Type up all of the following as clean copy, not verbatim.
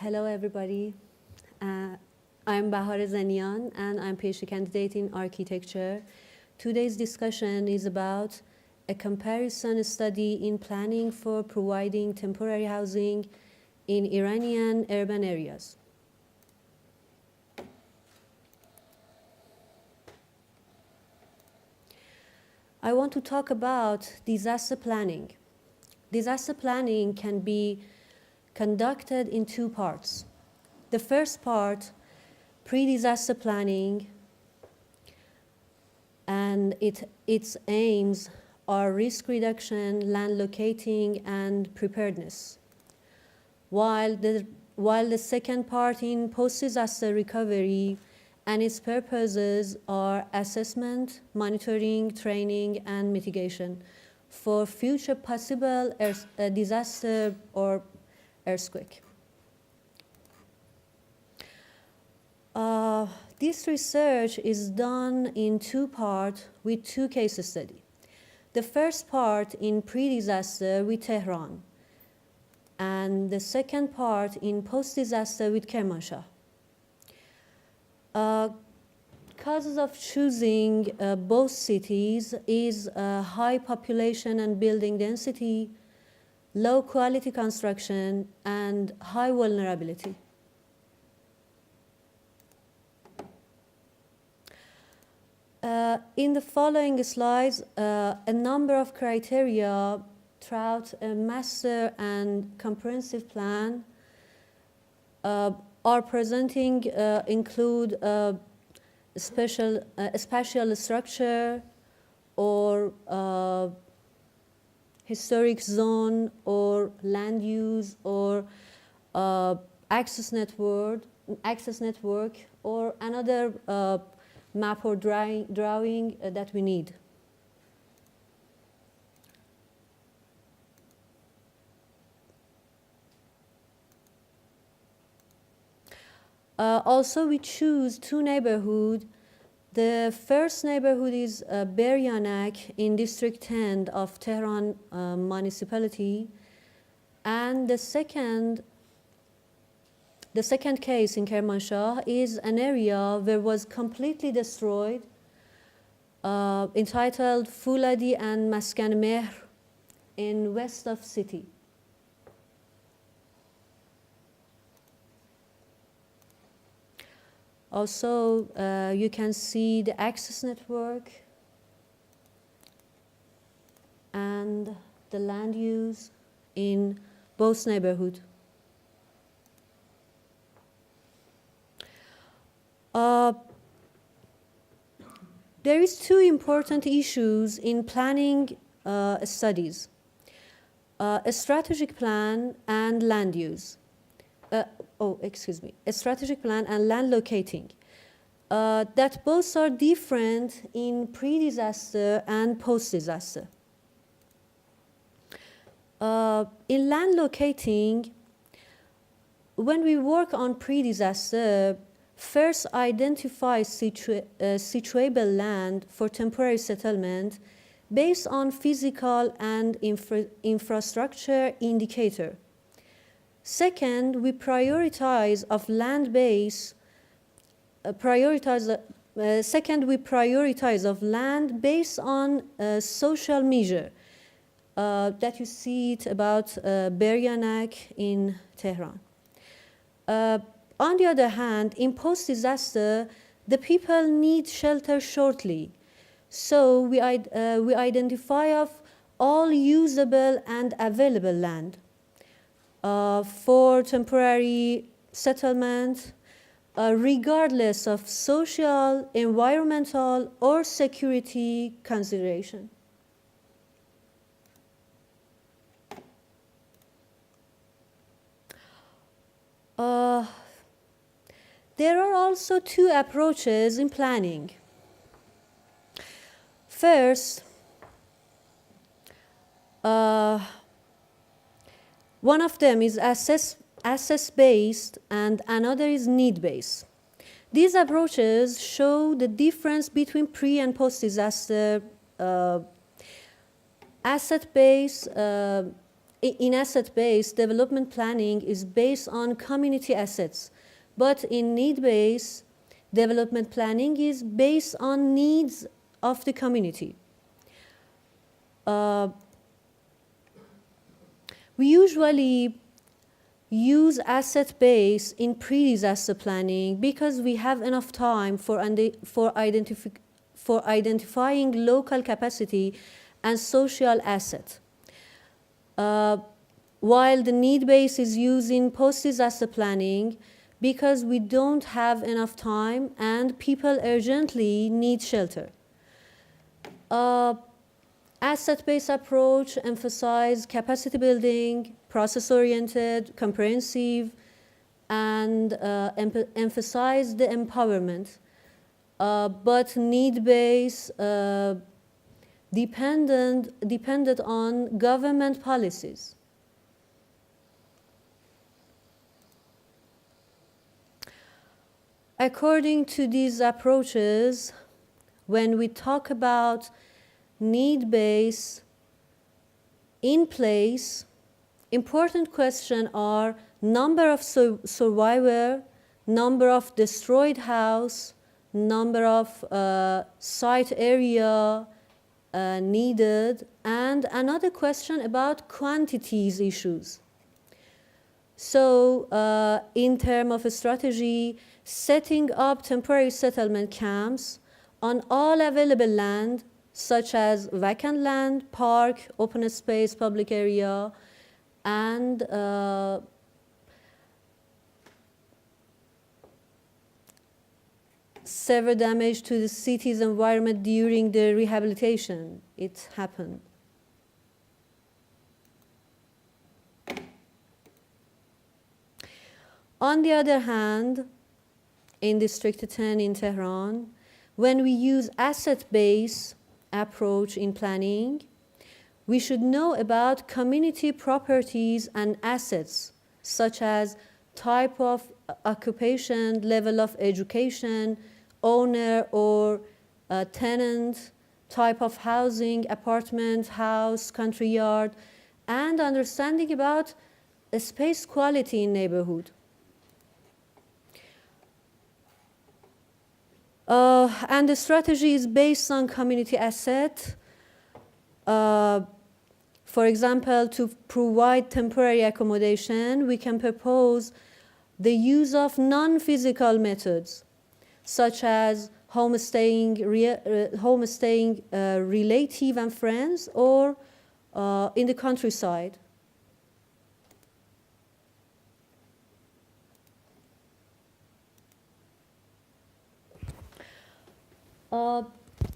Hello, everybody. I'm Bahareh Zenian, and I'm PhD candidate in architecture. Today's discussion is about a comparison study in planning for providing temporary housing in Iranian urban areas. I want to talk about disaster planning. Disaster planning can be conducted in two parts. The first part, pre-disaster planning, and its aims are risk reduction, land locating, and preparedness. While the second part in post-disaster recovery and its purposes are assessment, monitoring, training, and mitigation for future possible disaster or earthquake. This research is done in two parts with two case studies. The first part in pre-disaster with Teheran, and the second part in post-disaster with Kermanshah. Causes of choosing both cities is high population and building density, low quality construction, and high vulnerability. In the following slides, a number of criteria throughout a master and comprehensive plan are presenting include spatial structure or historic zone or land use or access network or another map or drawing that we need. Also, we choose two neighborhoods. The first neighborhood is Beryanak in District 10 of Tehran Municipality, and the second case in Kermanshah is an area where was completely destroyed, entitled Fuladi and Maskan Mehr in west of city. Also, you can see the access network and the land use in both neighborhoods. There is two important issues in planning studies, a strategic plan and land use. A strategic plan and land locating, that both are different in pre-disaster and post-disaster. In land locating, when we work on pre-disaster, first identify situable land for temporary settlement based on physical and infrastructure indicator. Second, we prioritize of land base. Second, we prioritize of land based on social measure that you see it about Beryanak in Tehran. On the other hand, in post-disaster, the people need shelter shortly, so we identify of all usable and available land. For temporary settlement, regardless of social, environmental, or security consideration. There are also two approaches in planning. First, one of them is assess-based and another is need-based. These approaches show the difference between pre- and post-disaster. Asset-based in asset-based, development planning is based on community assets. But in need-based, development planning is based on needs of the community. We usually use asset-based in pre-disaster planning because we have enough time for identifying local capacity and social asset. While the need-based is used in post-disaster planning because we don't have enough time and people urgently need shelter. Asset-based approach emphasizes capacity building, process-oriented, comprehensive, and emphasize the empowerment. But need-based depended on government policies. According to these approaches, when we talk about need-based in place, important questions are number of survivors, number of destroyed house, number of site area needed, and another question about quantities issues. So in terms of a strategy, setting up temporary settlement camps on all available land, such as vacant land, park, open space, public area, and severe damage to the city's environment during the rehabilitation. It happened. On the other hand, in District 10 in Tehran, when we use asset-based approach in planning, we should know about community properties and assets, such as type of occupation, level of education, owner or tenant, type of housing, apartment, house, country yard, and understanding about space quality in neighborhood. And the strategy is based on community asset. For example, to provide temporary accommodation, we can propose the use of non-physical methods, such as homestaying, relative and friends, or in the countryside.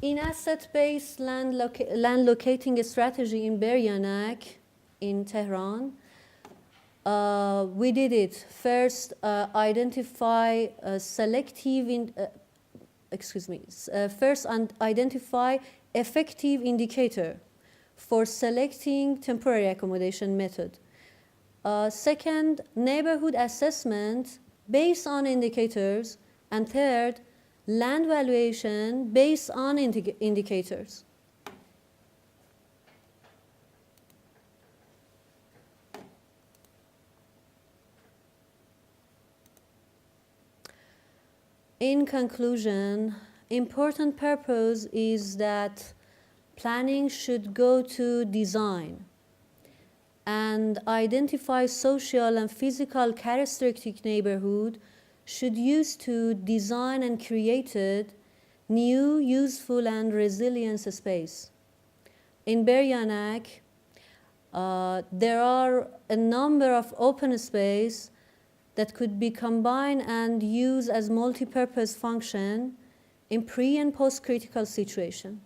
In asset-based land locating strategy in Beryanak, in Tehran, we did it. First, identify identify effective indicator for selecting temporary accommodation method. Second, neighborhood assessment based on indicators. And third, land valuation based on indicators. In conclusion, important purpose is that planning should go to design and identify social and physical characteristic neighborhood should use to design and created new, useful, and resilient space. In Beryanak, there are a number of open space that could be combined and used as multi-purpose function in pre- and post-critical situation.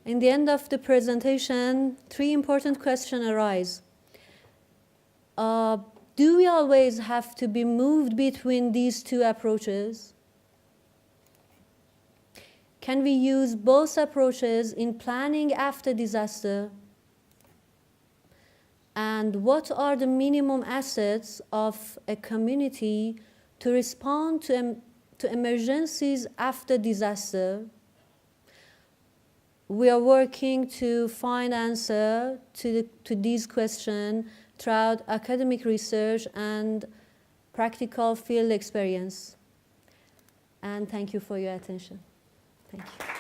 In the end of the presentation, three important questions arise. Do we always have to be moved between these two approaches? Can we use both approaches in planning after disaster? And what are the minimum assets of a community to respond to emergencies after disaster, we are working to find answer to these questions throughout academic research and practical field experience. And thank you for your attention. Thank you.